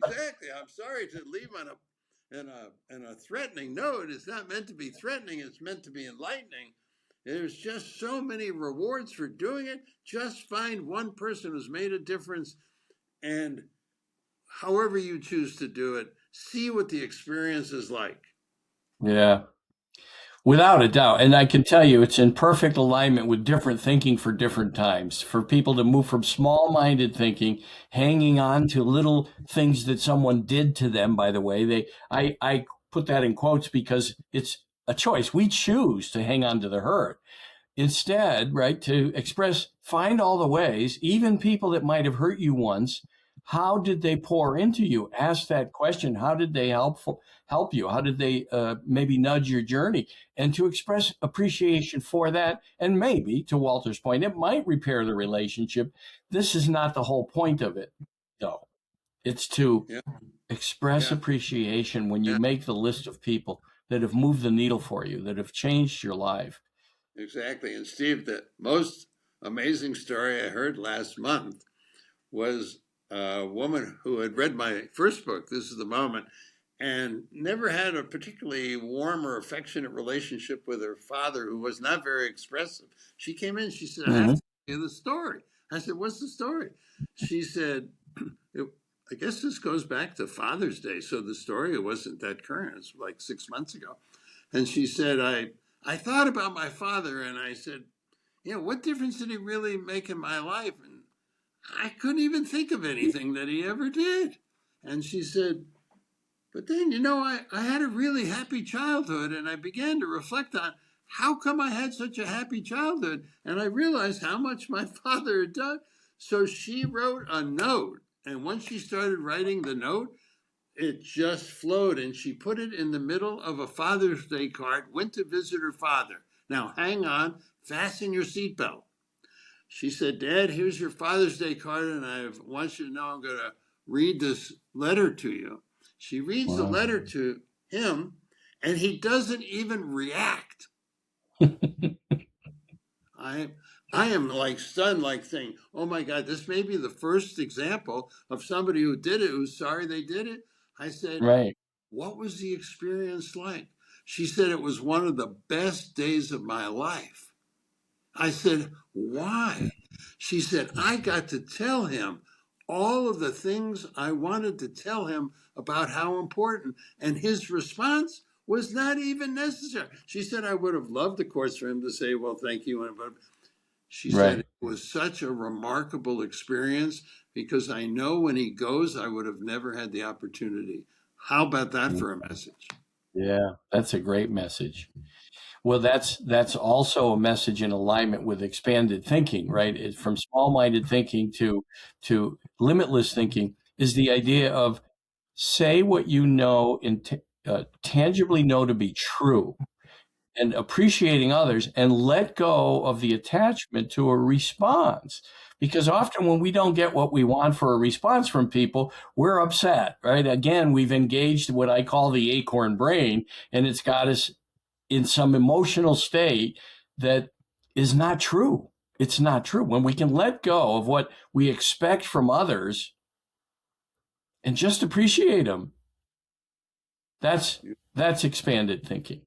exactly. I'm sorry to leave on a threatening note. It's not meant to be threatening. It's meant to be enlightening. There's just so many rewards for doing it. Just find one person who's made a difference, and however you choose to do it, see what the experience is like. Yeah. Without a doubt. And I can tell you, it's in perfect alignment with different thinking for different times. For people to move from small minded thinking, hanging on to little things that someone did to them, by the way, I put that in quotes because it's a choice. We choose to hang on to the hurt. Instead, right, to express, find all the ways, even people that might have hurt you once, how did they pour into you? Ask that question. How did they help you? How did they maybe nudge your journey? And to express appreciation for that. And maybe, to Walter's point, it might repair the relationship. This is not the whole point of it, though. It's to Yeah, express yeah, appreciation when you yeah, make the list of people that have moved the needle for you, that have changed your life. exactly. And Steve, the most amazing story I heard last month was a woman who had read my first book, This Is the Moment, and never had a particularly warm or affectionate relationship with her father, who was not very expressive. She came in, she said, I have Mhm. to tell you the story. I said, what's the story? She said, it, I guess this goes back to Father's Day. So the story wasn't that current. It's like 6 months ago. And she said, I thought about my father and I said, what difference did he really make in my life? And I couldn't even think of anything that he ever did. And she said, but then, I had a really happy childhood and I began to reflect on how come I had such a happy childhood. And I realized how much my father had done. So she wrote a note. And once she started writing the note, it just flowed. And she put it in the middle of a Father's Day card, went to visit her father. Now, hang on, fasten your seatbelt. She said, Dad, here's your Father's Day card, and I want you to know I'm going to read this letter to you. She reads the Wow. letter to him, and he doesn't even react. I, I am like stunned, like saying, oh my God, this may be the first example of somebody who did it, who's sorry they did it. I said, Right. what was the experience like? She said, it was one of the best days of my life. I said, why? She said, I got to tell him all of the things I wanted to tell him about how important. And his response was not even necessary. She said, I would have loved, of course, for him to say, well, thank you. But she said, Right. it was such a remarkable experience because I know when he goes, I would have never had the opportunity. How about that for a message? Yeah, that's a great message. Well, that's also a message in alignment with expanded thinking, right? From small-minded thinking to limitless thinking is the idea of say what you know and tangibly know to be true, and appreciating others, and let go of the attachment to a response. Because often when we don't get what we want for a response from people, we're upset, right? Again, we've engaged what I call the acorn brain, and it's got us in some emotional state that is not true. It's not true. When we can let go of what we expect from others and just appreciate them, that's that's expanded thinking.